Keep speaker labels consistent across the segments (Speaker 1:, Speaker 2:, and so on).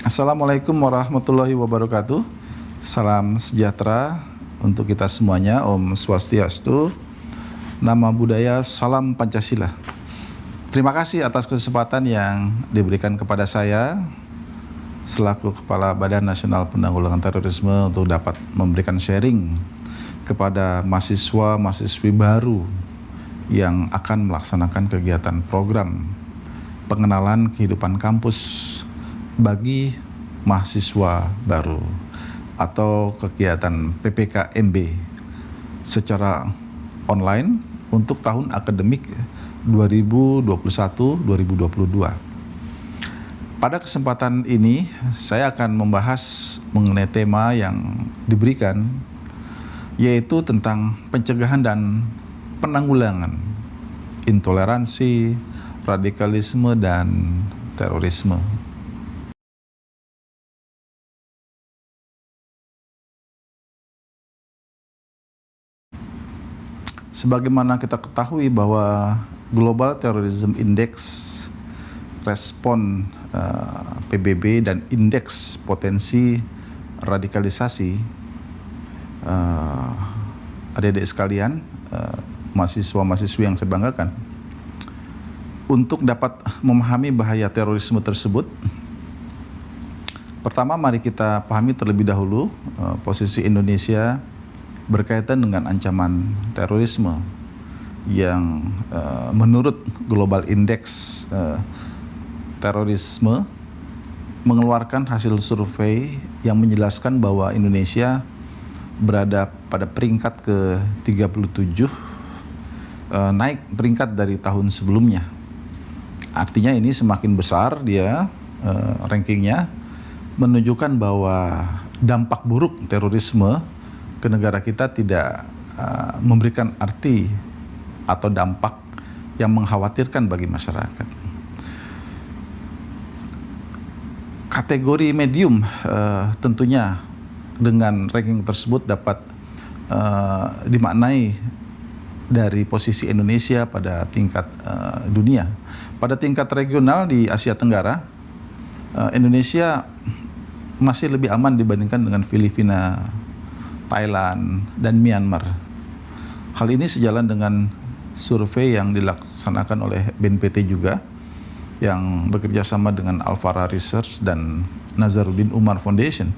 Speaker 1: Assalamualaikum warahmatullahi wabarakatuh. Salam sejahtera untuk kita semuanya. Om Swastiastu, Nama Budaya, Salam Pancasila. Terima kasih atas kesempatan yang diberikan kepada saya selaku Kepala Badan Nasional Penanggulangan Terorisme untuk dapat memberikan sharing kepada mahasiswa-mahasiswi baru yang akan melaksanakan kegiatan program pengenalan kehidupan kampus bagi mahasiswa baru atau kegiatan PPKMB secara online untuk tahun akademik 2021-2022. Pada kesempatan ini saya akan membahas mengenai tema yang diberikan, yaitu tentang pencegahan dan penanggulangan intoleransi, radikalisme, dan terorisme. Sebagaimana kita ketahui bahwa Global Terrorism Index, respon PBB, dan indeks potensi radikalisasi, adik-adik sekalian, mahasiswa-mahasiswi yang saya banggakan, untuk dapat memahami bahaya terorisme tersebut, pertama mari kita pahami terlebih dahulu posisi Indonesia berkaitan dengan ancaman terorisme yang menurut Global Index Terorisme mengeluarkan hasil survei yang menjelaskan bahwa Indonesia berada pada peringkat ke-37, naik peringkat dari tahun sebelumnya. Artinya ini semakin besar dia rankingnya, menunjukkan bahwa dampak buruk terorisme ke negara kita tidak memberikan arti atau dampak yang mengkhawatirkan bagi masyarakat. Kategori medium tentunya dengan ranking tersebut dapat dimaknai dari posisi Indonesia pada tingkat dunia. Pada tingkat regional di Asia Tenggara, Indonesia masih lebih aman dibandingkan dengan Filipina, Thailand, dan Myanmar. Hal ini sejalan dengan survei yang dilaksanakan oleh BNPT juga, yang bekerja sama dengan Alfara Research dan Nazaruddin Umar Foundation,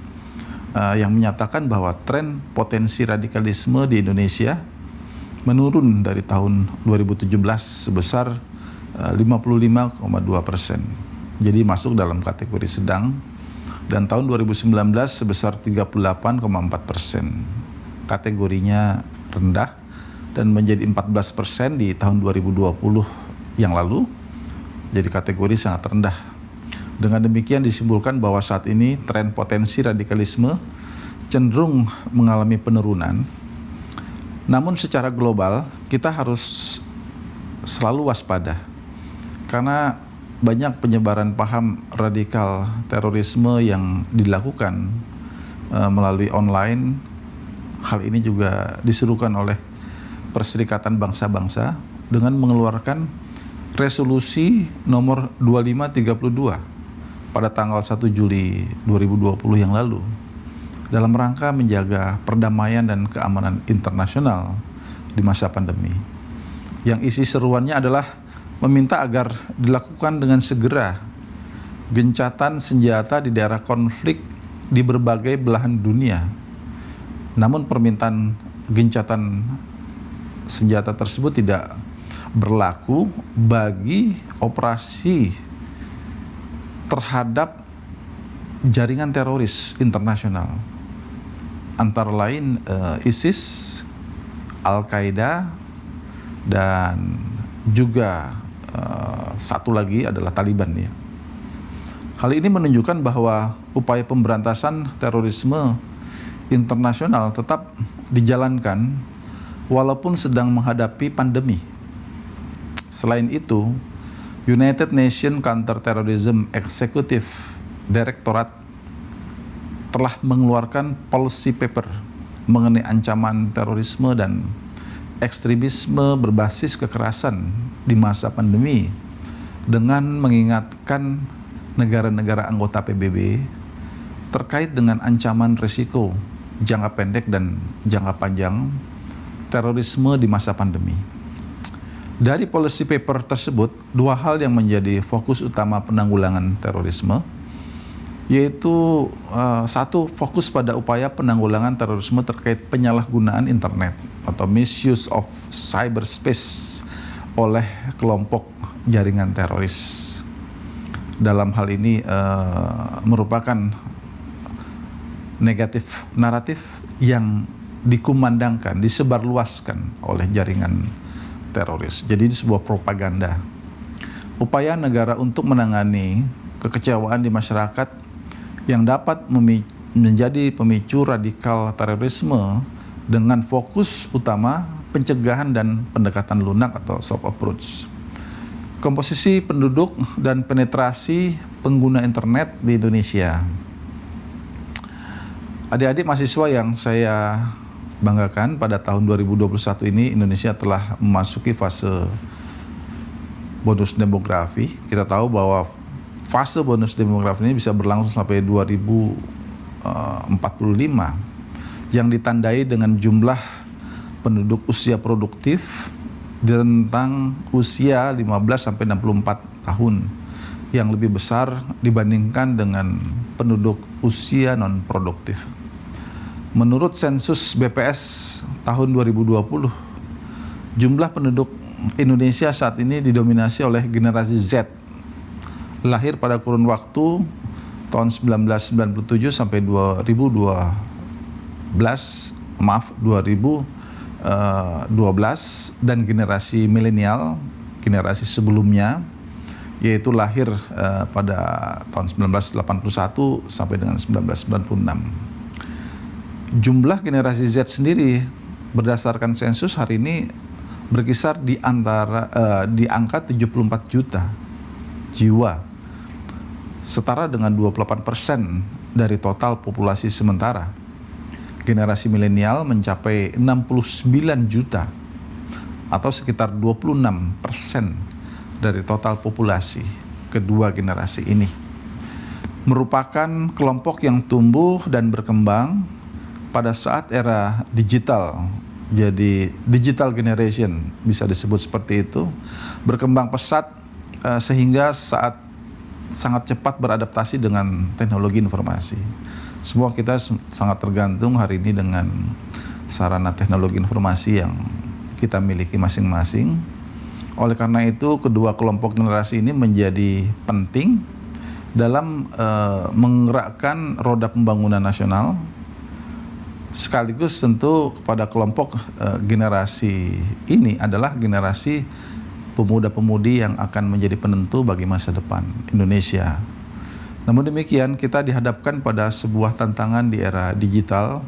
Speaker 1: yang menyatakan bahwa tren potensi radikalisme di Indonesia menurun dari tahun 2017 sebesar 55,2%. Jadi masuk dalam kategori sedang, dan tahun 2019 sebesar 38,4%. Kategorinya rendah, dan menjadi 14% di tahun 2020 yang lalu. Jadi kategori sangat rendah. Dengan demikian disimpulkan bahwa saat ini tren potensi radikalisme cenderung mengalami penurunan. Namun secara global kita harus selalu waspada, karena banyak penyebaran paham radikal terorisme yang dilakukan melalui online. Hal ini juga diserukan oleh Perserikatan Bangsa-Bangsa dengan mengeluarkan resolusi nomor 2532 pada tanggal 1 Juli 2020 yang lalu dalam rangka menjaga perdamaian dan keamanan internasional di masa pandemi. Yang isi seruannya adalah meminta agar dilakukan dengan segera gencatan senjata di daerah konflik di berbagai belahan dunia. Namun permintaan gencatan senjata tersebut tidak berlaku bagi operasi terhadap jaringan teroris internasional, antara lain ISIS, Al-Qaeda, dan juga satu lagi adalah Taliban ya. Hal ini menunjukkan bahwa upaya pemberantasan terorisme internasional tetap dijalankan walaupun sedang menghadapi pandemi. Selain itu, United Nations Counterterrorism Executive Directorate telah mengeluarkan policy paper mengenai ancaman terorisme dan ekstremisme berbasis kekerasan di masa pandemi, dengan mengingatkan negara-negara anggota PBB terkait dengan ancaman risiko jangka pendek dan jangka panjang terorisme di masa pandemi. Dari policy paper tersebut, dua hal yang menjadi fokus utama penanggulangan terorisme, yaitu satu, fokus pada upaya penanggulangan terorisme terkait penyalahgunaan internet atau misuse of cyberspace oleh kelompok jaringan teroris. Dalam hal ini merupakan naratif yang dikumandangkan, disebarluaskan oleh jaringan teroris. Jadi ini sebuah propaganda. Upaya negara untuk menangani kekecewaan di masyarakat yang dapat menjadi pemicu radikal terorisme dengan fokus utama pencegahan dan pendekatan lunak atau soft approach. Komposisi penduduk dan penetrasi pengguna internet di Indonesia. Adik-adik mahasiswa yang saya banggakan, pada tahun 2021 ini Indonesia telah memasuki fase bonus demografi. Kita tahu bahwa fase bonus demografi ini bisa berlangsung sampai 2045 yang ditandai dengan jumlah penduduk usia produktif di rentang usia 15 sampai 64 tahun yang lebih besar dibandingkan dengan penduduk usia non produktif. Menurut sensus BPS tahun 2020, jumlah penduduk Indonesia saat ini didominasi oleh generasi Z, lahir pada kurun waktu tahun 1997 sampai 2012 dan generasi milenial, generasi sebelumnya, yaitu lahir pada tahun 1981 sampai dengan 1996. Jumlah generasi Z sendiri berdasarkan sensus hari ini berkisar di angka 74 juta jiwa, setara dengan 28% dari total populasi sementara. Generasi milenial mencapai 69 juta atau sekitar 26% dari total populasi kedua generasi ini. Merupakan kelompok yang tumbuh dan berkembang pada saat era digital. Jadi digital generation bisa disebut seperti itu, berkembang pesat sehingga sangat cepat beradaptasi dengan teknologi informasi. Semua kita sangat tergantung hari ini dengan sarana teknologi informasi yang kita miliki masing-masing. Oleh karena itu, kedua kelompok generasi ini menjadi penting dalam menggerakkan roda pembangunan nasional, sekaligus tentu kepada kelompok generasi ini adalah generasi pemuda-pemudi yang akan menjadi penentu bagi masa depan Indonesia. Namun demikian, kita dihadapkan pada sebuah tantangan di era digital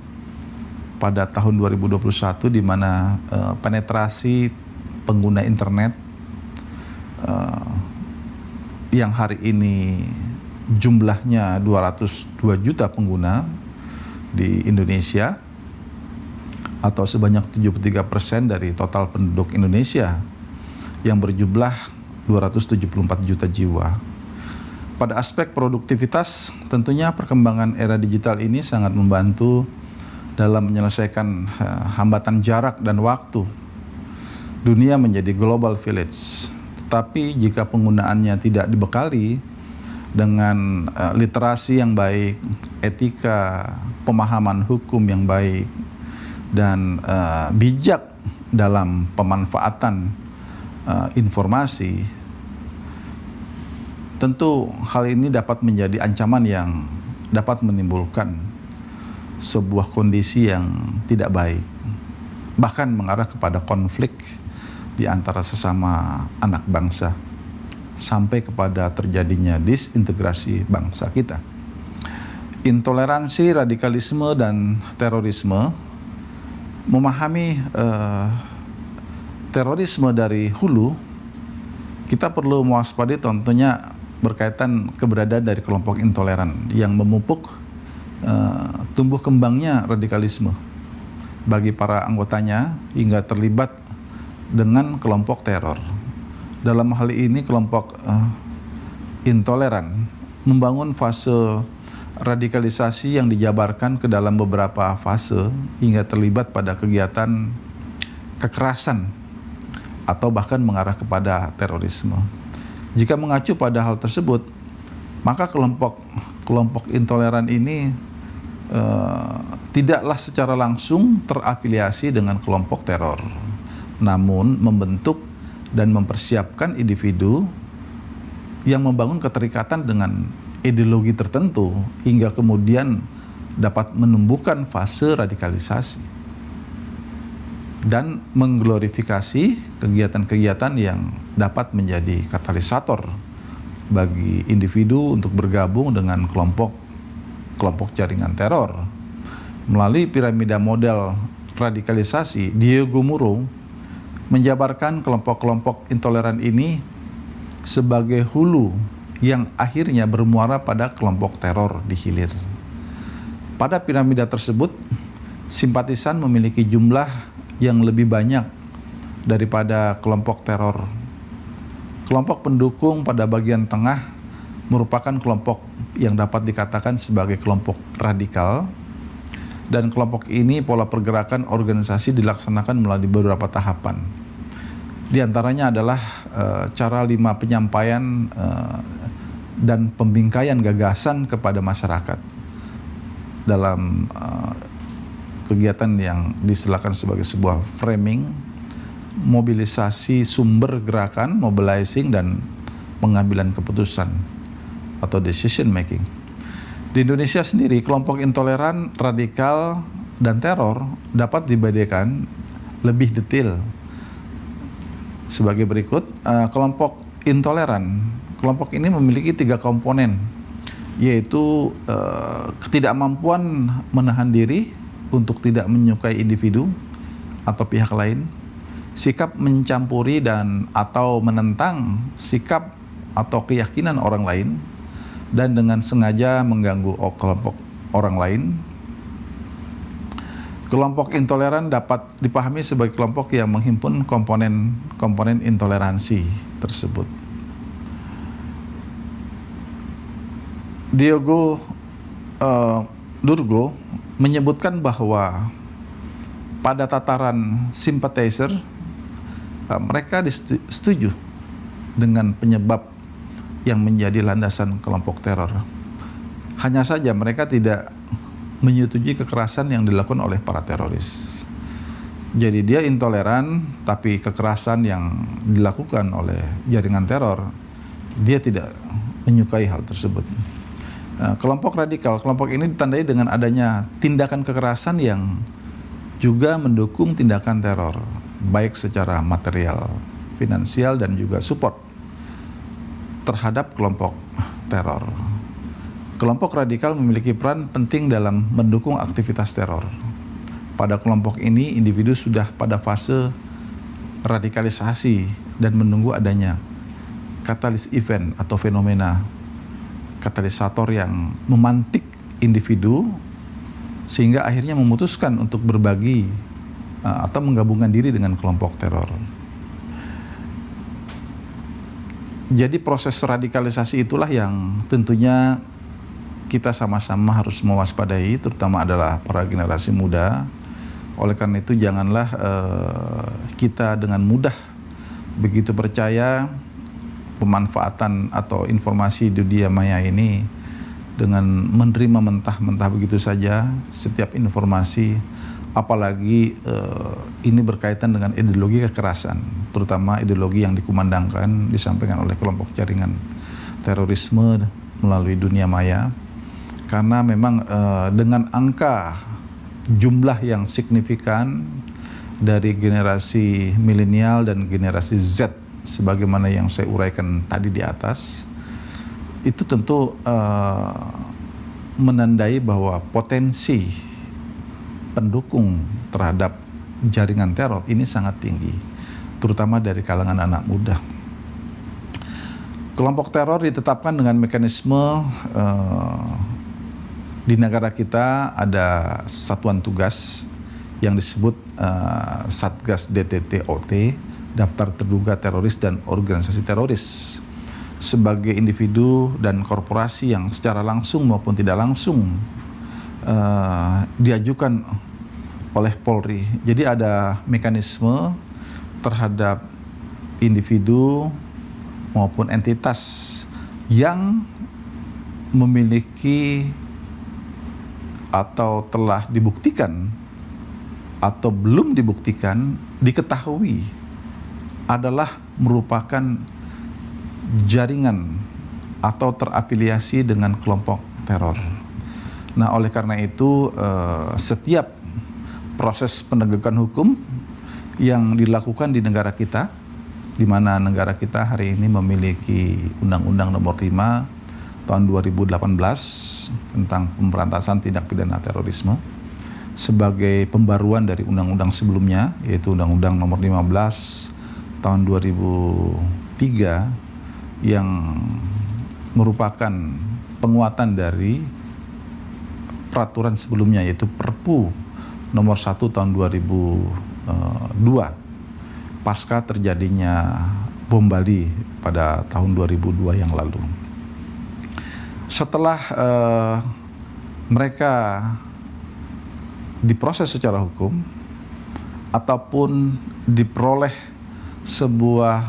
Speaker 1: pada tahun 2021 di mana penetrasi pengguna internet yang hari ini jumlahnya 202 juta pengguna di Indonesia atau sebanyak 73% dari total penduduk Indonesia yang berjumlah 274 juta jiwa. Pada aspek produktivitas, tentunya perkembangan era digital ini sangat membantu dalam menyelesaikan hambatan jarak dan waktu. Dunia menjadi global village, tetapi jika penggunaannya tidak dibekali dengan literasi yang baik, etika, pemahaman hukum yang baik, dan bijak dalam pemanfaatan informasi, tentu hal ini dapat menjadi ancaman yang dapat menimbulkan sebuah kondisi yang tidak baik, bahkan mengarah kepada konflik di antara sesama anak bangsa, sampai kepada terjadinya disintegrasi bangsa kita. Intoleransi, radikalisme, dan terorisme. Memahami terorisme dari hulu, kita perlu mewaspadai tentunya berkaitan keberadaan dari kelompok intoleran yang memupuk tumbuh kembangnya radikalisme bagi para anggotanya hingga terlibat dengan kelompok teror. Dalam hal ini kelompok intoleran membangun fase radikalisasi yang dijabarkan ke dalam beberapa fase hingga terlibat pada kegiatan kekerasan atau bahkan mengarah kepada terorisme. Jika mengacu pada hal tersebut, maka kelompok intoleran ini tidaklah secara langsung terafiliasi dengan kelompok teror, namun membentuk dan mempersiapkan individu yang membangun keterikatan dengan ideologi tertentu hingga kemudian dapat menumbuhkan fase radikalisasi dan mengglorifikasi kegiatan-kegiatan yang dapat menjadi katalisator bagi individu untuk bergabung dengan kelompok jaringan teror. Melalui piramida model radikalisasi, Diego Muro menjabarkan kelompok-kelompok intoleran ini sebagai hulu yang akhirnya bermuara pada kelompok teror di hilir. Pada piramida tersebut, simpatisan memiliki jumlah yang lebih banyak daripada kelompok teror. Kelompok pendukung pada bagian tengah merupakan kelompok yang dapat dikatakan sebagai kelompok radikal, dan kelompok ini pola pergerakan organisasi dilaksanakan melalui beberapa tahapan. Di antaranya adalah cara 5 penyampaian dan pembingkaian gagasan kepada masyarakat dalam kegiatan yang diselakan sebagai sebuah framing, mobilisasi sumber gerakan, mobilizing, dan pengambilan keputusan atau decision making. Di Indonesia sendiri, kelompok intoleran, radikal, dan teror dapat dibedakan lebih detail sebagai berikut. Kelompok intoleran, kelompok ini memiliki 3 komponen, yaitu ketidakmampuan menahan diri untuk tidak menyukai individu atau pihak lain, sikap mencampuri dan atau menentang sikap atau keyakinan orang lain, dan dengan sengaja mengganggu kelompok orang lain. Kelompok intoleran dapat dipahami sebagai kelompok yang menghimpun komponen intoleransi tersebut. Diego Durgo menyebutkan bahwa pada tataran sympathizer, mereka setuju dengan penyebab yang menjadi landasan kelompok teror. Hanya saja mereka tidak menyetujui kekerasan yang dilakukan oleh para teroris. Jadi dia intoleran, tapi kekerasan yang dilakukan oleh jaringan teror, dia tidak menyukai hal tersebut. Kelompok radikal, kelompok ini ditandai dengan adanya tindakan kekerasan yang juga mendukung tindakan teror, baik secara material, finansial, dan juga support terhadap kelompok teror. Kelompok radikal memiliki peran penting dalam mendukung aktivitas teror. Pada kelompok ini, individu sudah pada fase radikalisasi dan menunggu adanya katalis event atau fenomena katalisator yang memantik individu sehingga akhirnya memutuskan untuk berbagi atau menggabungkan diri dengan kelompok teror. Jadi proses radikalisasi itulah yang tentunya kita sama-sama harus mewaspadai, terutama adalah para generasi muda. Oleh karena itu janganlah kita dengan mudah begitu percaya pemanfaatan atau informasi di dunia maya ini dengan menerima mentah-mentah begitu saja setiap informasi, apalagi ini berkaitan dengan ideologi kekerasan, terutama ideologi yang dikumandangkan, disampaikan oleh kelompok jaringan terorisme melalui dunia maya. Karena memang dengan angka jumlah yang signifikan dari generasi milenial dan generasi Z sebagaimana yang saya uraikan tadi di atas, itu tentu menandai bahwa potensi pendukung terhadap jaringan teror ini sangat tinggi, terutama dari kalangan anak muda. Kelompok teror ditetapkan dengan mekanisme di negara kita ada satuan tugas yang disebut Satgas DTT-OT, Daftar Terduga Teroris dan Organisasi Teroris. sebagai individu dan korporasi yang secara langsung maupun tidak langsung diajukan oleh Polri. Jadi ada mekanisme terhadap individu maupun entitas yang memiliki atau telah dibuktikan atau belum dibuktikan, diketahui adalah merupakan jaringan atau terafiliasi dengan kelompok teror. Nah, oleh karena itu setiap proses penegakan hukum yang dilakukan di negara kita, di mana negara kita hari ini memiliki Undang-Undang Nomor 5 tahun 2018 tentang pemberantasan tindak pidana terorisme sebagai pembaruan dari undang-undang sebelumnya, yaitu Undang-Undang Nomor 15 tahun 2003 yang merupakan penguatan dari peraturan sebelumnya, yaitu Perpu Nomor 1 tahun 2002 pasca terjadinya bom Bali pada tahun 2002 yang lalu. Setelah mereka diproses secara hukum ataupun diperoleh sebuah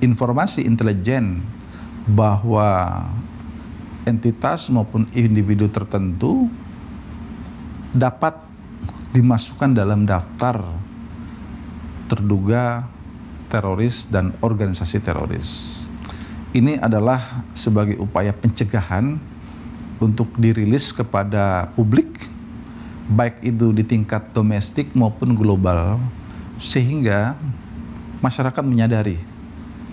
Speaker 1: informasi intelijen bahwa entitas maupun individu tertentu dapat dimasukkan dalam daftar terduga teroris dan organisasi teroris. Ini adalah sebagai upaya pencegahan untuk dirilis kepada publik, baik itu di tingkat domestik maupun global, sehingga masyarakat menyadari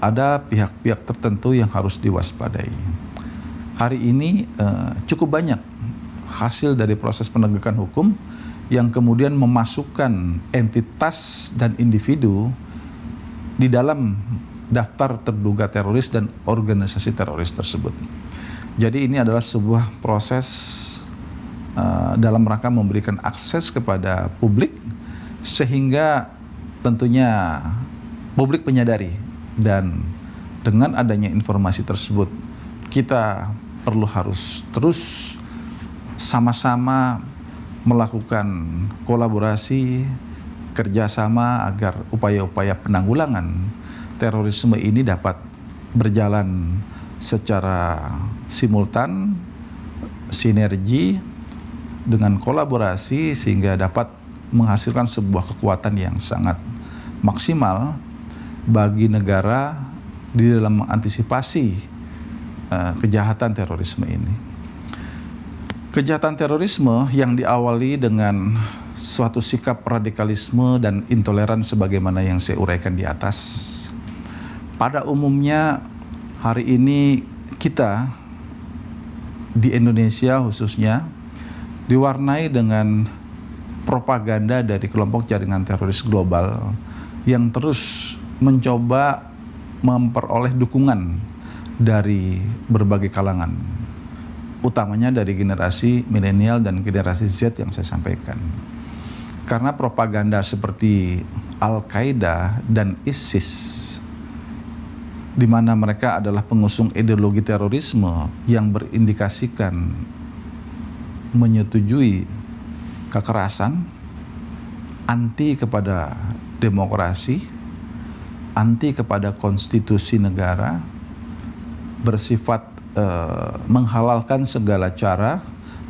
Speaker 1: ada pihak-pihak tertentu yang harus diwaspadai. Hari ini cukup banyak hasil dari proses penegakan hukum yang kemudian memasukkan entitas dan individu di dalam daftar terduga teroris dan organisasi teroris tersebut. Jadi ini adalah sebuah proses dalam rangka memberikan akses kepada publik, sehingga tentunya publik menyadari, dan dengan adanya informasi tersebut kita harus terus sama-sama melakukan kolaborasi, kerjasama agar upaya-upaya penanggulangan terorisme ini dapat berjalan secara simultan, sinergi dengan kolaborasi, sehingga dapat menghasilkan sebuah kekuatan yang sangat maksimal bagi negara di dalam mengantisipasi kejahatan terorisme ini. Kejahatan terorisme yang diawali dengan suatu sikap radikalisme dan intoleran sebagaimana yang saya uraikan di atas. Pada umumnya hari ini kita di Indonesia khususnya diwarnai dengan propaganda dari kelompok jaringan teroris global yang terus mencoba memperoleh dukungan dari berbagai kalangan, utamanya dari generasi milenial dan generasi Z yang saya sampaikan. Karena propaganda seperti Al-Qaeda dan ISIS, di mana mereka adalah pengusung ideologi terorisme yang berindikasikan menyetujui kekerasan, anti kepada demokrasi, anti kepada konstitusi negara, bersifat menghalalkan segala cara,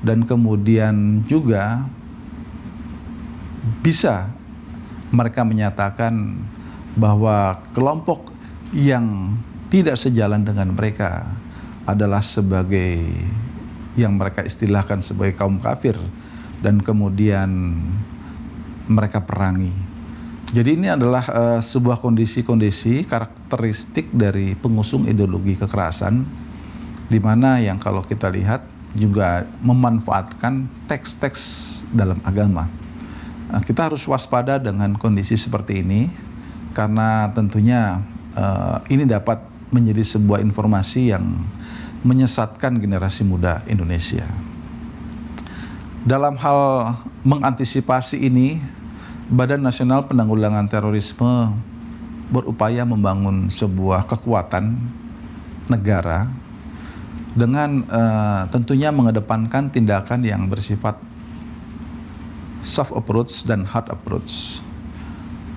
Speaker 1: dan kemudian juga bisa mereka menyatakan bahwa kelompok yang tidak sejalan dengan mereka adalah sebagai yang mereka istilahkan sebagai kaum kafir, dan kemudian mereka perangi. Jadi ini adalah sebuah kondisi-kondisi karakteristik dari pengusung ideologi kekerasan, di mana yang kalau kita lihat juga memanfaatkan teks-teks dalam agama. Kita harus waspada dengan kondisi seperti ini, karena tentunya ini dapat menjadi sebuah informasi yang menyesatkan generasi muda Indonesia. Dalam hal mengantisipasi ini, Badan Nasional Penanggulangan Terorisme berupaya membangun sebuah kekuatan negara dengan tentunya mengedepankan tindakan yang bersifat soft approach dan hard approach.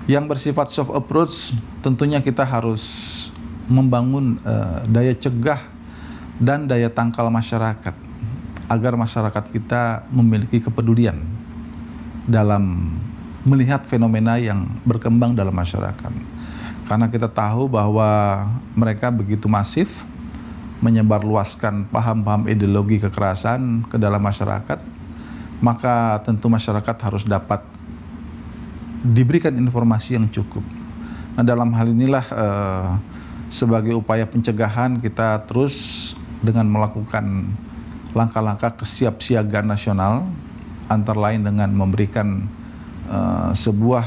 Speaker 1: Yang bersifat soft approach tentunya kita harus membangun daya cegah dan daya tangkal masyarakat agar masyarakat kita memiliki kepedulian dalam melihat fenomena yang berkembang dalam masyarakat. Karena kita tahu bahwa mereka begitu masif menyebarluaskan paham-paham ideologi kekerasan ke dalam masyarakat, maka tentu masyarakat harus dapat diberikan informasi yang cukup. Nah, dalam hal inilah sebagai upaya pencegahan kita terus dengan melakukan langkah-langkah kesiapsiagaan nasional, antara lain dengan memberikan sebuah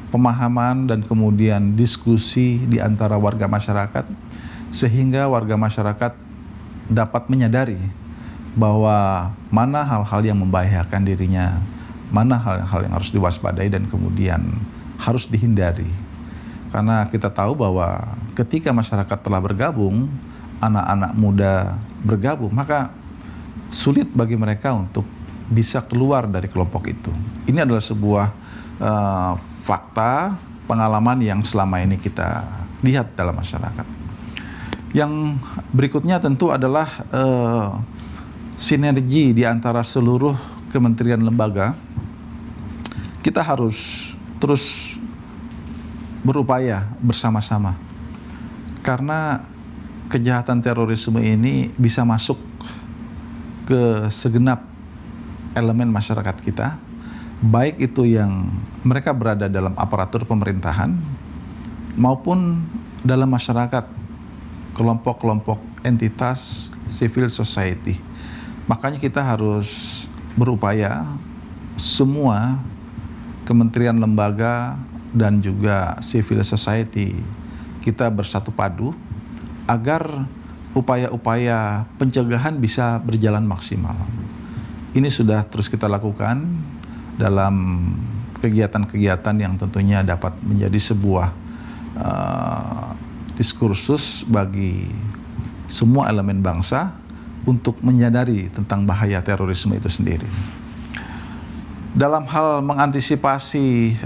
Speaker 1: pemahaman dan kemudian diskusi di antara warga masyarakat, sehingga warga masyarakat dapat menyadari bahwa mana hal-hal yang membahayakan dirinya, mana hal-hal yang harus diwaspadai dan kemudian harus dihindari. Karena kita tahu bahwa ketika masyarakat telah bergabung, anak-anak muda bergabung, maka sulit bagi mereka untuk bisa keluar dari kelompok itu. Ini adalah sebuah fakta pengalaman yang selama ini kita lihat dalam masyarakat. Yang berikutnya tentu adalah sinergi di antara seluruh kementerian lembaga. Kita harus terus berupaya bersama-sama, karena kejahatan terorisme ini bisa masuk ke segenap elemen masyarakat kita, baik itu yang mereka berada dalam aparatur pemerintahan maupun dalam masyarakat, kelompok-kelompok entitas civil society. Makanya kita harus berupaya semua kementerian lembaga dan juga civil society kita bersatu padu agar upaya-upaya pencegahan bisa berjalan maksimal. Ini sudah terus kita lakukan dalam kegiatan-kegiatan yang tentunya dapat menjadi sebuah diskursus bagi semua elemen bangsa untuk menyadari tentang bahaya terorisme itu sendiri. Dalam hal mengantisipasi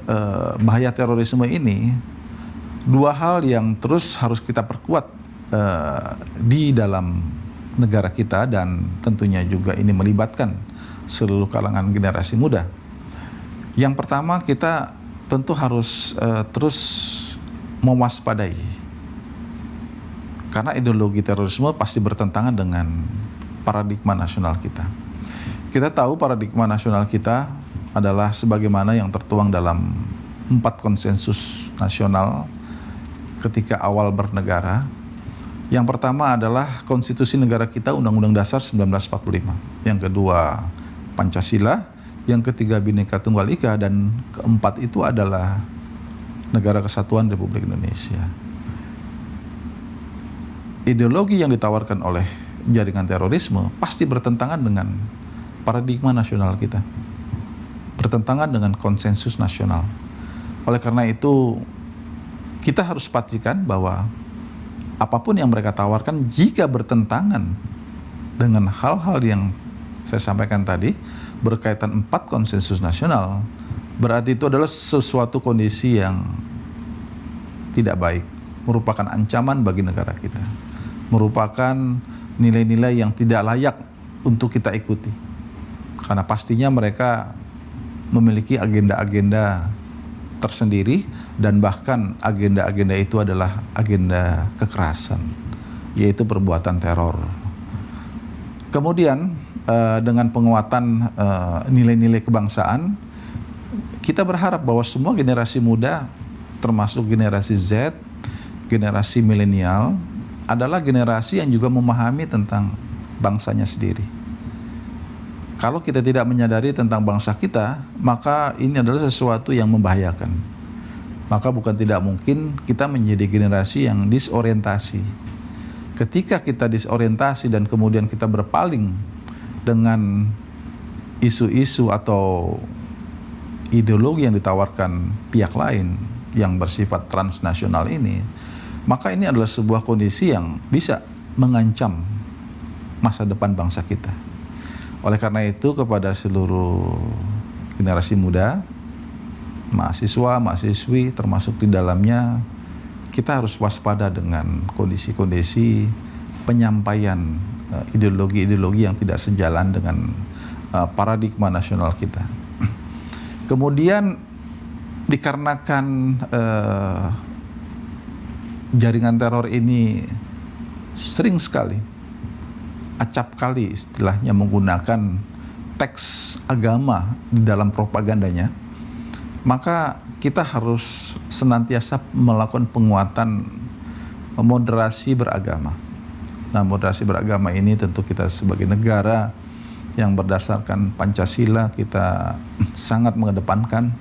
Speaker 1: bahaya terorisme ini, dua hal yang terus harus kita perkuat di dalam negara kita, dan tentunya juga ini melibatkan seluruh kalangan generasi muda. Yang pertama, kita tentu harus terus mewaspadai, karena ideologi terorisme pasti bertentangan dengan paradigma nasional kita. Kita tahu paradigma nasional kita adalah sebagaimana yang tertuang dalam 4 konsensus nasional ketika awal bernegara. Yang pertama adalah konstitusi negara kita, Undang-Undang Dasar 1945. Yang kedua, Pancasila. Yang ketiga, Bhinneka Tunggal Ika. Dan keempat itu adalah Negara Kesatuan Republik Indonesia. Ideologi yang ditawarkan oleh jaringan terorisme pasti bertentangan dengan paradigma nasional kita, bertentangan dengan konsensus nasional. Oleh karena itu, kita harus pastikan bahwa apapun yang mereka tawarkan, jika bertentangan dengan hal-hal yang saya sampaikan tadi, berkaitan 4 konsensus nasional, berarti itu adalah sesuatu kondisi yang tidak baik, merupakan ancaman bagi negara kita, merupakan nilai-nilai yang tidak layak untuk kita ikuti. Karena pastinya mereka memiliki agenda-agenda tersendiri, dan bahkan agenda-agenda itu adalah agenda kekerasan, yaitu perbuatan teror. Kemudian dengan penguatan nilai-nilai kebangsaan, kita berharap bahwa semua generasi muda, termasuk generasi Z, generasi milenial, adalah generasi yang juga memahami tentang bangsanya sendiri. Kalau kita tidak menyadari tentang bangsa kita, maka ini adalah sesuatu yang membahayakan. Maka bukan tidak mungkin kita menjadi generasi yang disorientasi. Ketika kita disorientasi dan kemudian kita berpaling dengan isu-isu atau ideologi yang ditawarkan pihak lain yang bersifat transnasional ini, maka ini adalah sebuah kondisi yang bisa mengancam masa depan bangsa kita. Oleh karena itu, kepada seluruh generasi muda, mahasiswa, mahasiswi termasuk di dalamnya, kita harus waspada dengan kondisi-kondisi penyampaian ideologi-ideologi yang tidak sejalan dengan paradigma nasional kita. Kemudian dikarenakan jaringan teror ini sering sekali, acap kali istilahnya, menggunakan teks agama di dalam propagandanya, maka kita harus senantiasa melakukan penguatan moderasi beragama. Nah, moderasi beragama ini tentu kita sebagai negara yang berdasarkan Pancasila, kita sangat mengedepankan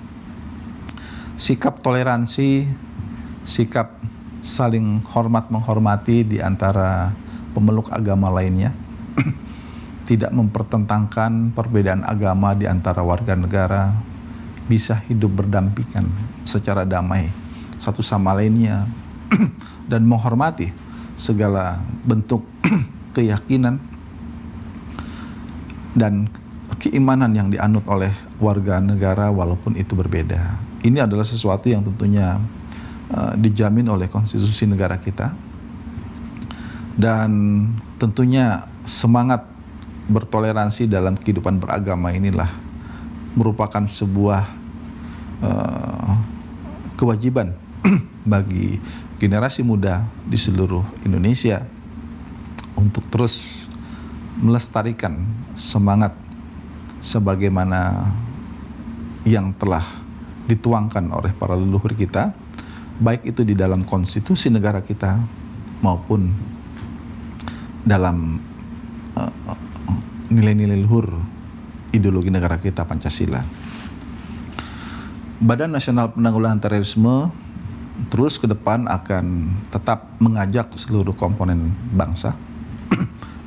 Speaker 1: sikap toleransi, sikap saling hormat menghormati di antara pemeluk agama lainnya, tidak mempertentangkan perbedaan agama di antara warga negara, bisa hidup berdampingan secara damai satu sama lainnya dan menghormati segala bentuk keyakinan dan keimanan yang dianut oleh warga negara walaupun itu berbeda. Ini adalah sesuatu yang tentunya dijamin oleh konstitusi negara kita, dan tentunya semangat bertoleransi dalam kehidupan beragama inilah merupakan sebuah kewajiban bagi generasi muda di seluruh Indonesia untuk terus melestarikan semangat sebagaimana yang telah dituangkan oleh para leluhur kita, baik itu di dalam konstitusi negara kita maupun dalam nilai-nilai luhur ideologi negara kita, Pancasila. Badan Nasional Penanggulangan Terorisme terus ke depan akan tetap mengajak seluruh komponen bangsa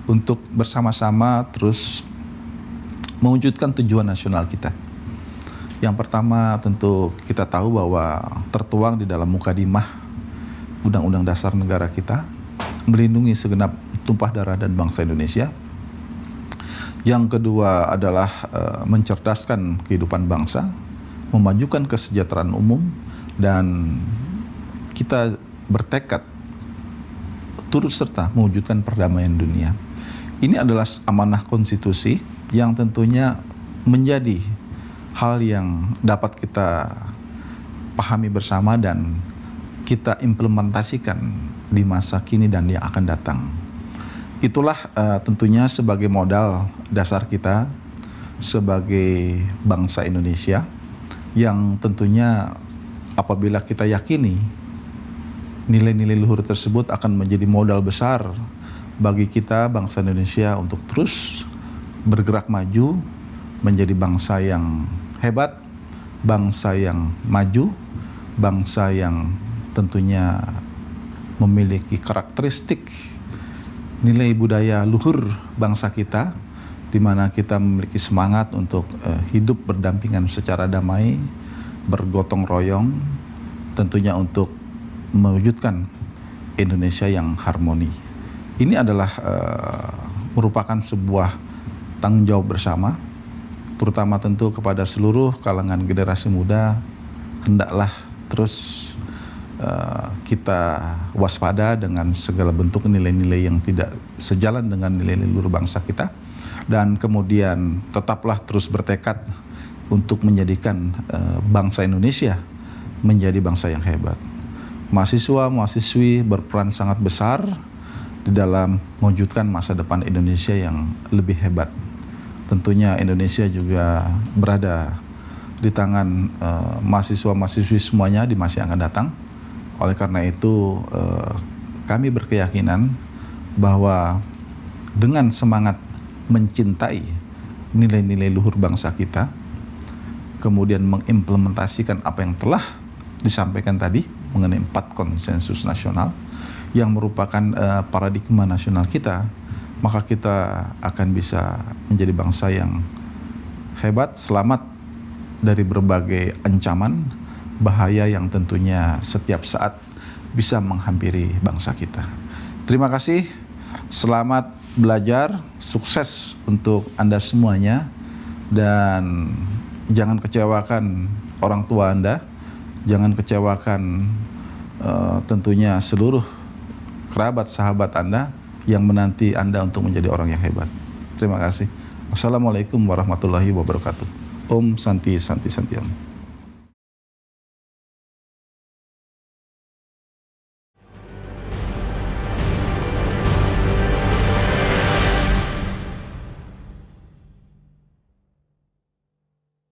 Speaker 1: untuk bersama-sama terus mewujudkan tujuan nasional kita. Yang pertama, tentu kita tahu bahwa tertuang di dalam mukadimah Undang-Undang Dasar Negara kita melindungi segenap tumpah darah dan bangsa Indonesia. Yang kedua adalah mencerdaskan kehidupan bangsa, memajukan kesejahteraan umum, dan kita bertekad turut serta mewujudkan perdamaian dunia. Ini adalah amanah konstitusi yang tentunya menjadi hal yang dapat kita pahami bersama dan kita implementasikan di masa kini dan yang akan datang. Itulah tentunya sebagai modal dasar kita sebagai bangsa Indonesia, yang tentunya apabila kita yakini nilai-nilai luhur tersebut akan menjadi modal besar bagi kita bangsa Indonesia untuk terus bergerak maju menjadi bangsa yang hebat, bangsa yang maju, bangsa yang tentunya memiliki karakteristik nilai budaya luhur bangsa kita, di mana kita memiliki semangat untuk hidup berdampingan secara damai, bergotong royong, tentunya untuk mewujudkan Indonesia yang harmoni. Ini adalah merupakan sebuah tanggung jawab bersama, terutama tentu kepada seluruh kalangan generasi muda. Hendaklah terus kita waspada dengan segala bentuk nilai-nilai yang tidak sejalan dengan nilai-nilai luhur bangsa kita, dan kemudian tetaplah terus bertekad untuk menjadikan bangsa Indonesia menjadi bangsa yang hebat. Mahasiswa, mahasiswi berperan sangat besar di dalam mewujudkan masa depan Indonesia yang lebih hebat. Tentunya Indonesia juga berada di tangan mahasiswa-mahasiswi semuanya di masa yang akan datang. Oleh karena itu kami berkeyakinan bahwa dengan semangat mencintai nilai-nilai luhur bangsa kita, kemudian mengimplementasikan apa yang telah disampaikan tadi mengenai 4 konsensus nasional yang merupakan paradigma nasional kita, maka kita akan bisa menjadi bangsa yang hebat, selamat dari berbagai ancaman, bahaya yang tentunya setiap saat bisa menghampiri bangsa kita. Terima kasih, selamat belajar, sukses untuk Anda semuanya, dan jangan kecewakan orang tua Anda, jangan kecewakan tentunya seluruh kerabat sahabat Anda yang menanti Anda untuk menjadi orang yang hebat. Terima kasih. Wassalamualaikum warahmatullahi wabarakatuh. Om Santi Santi Santi Om.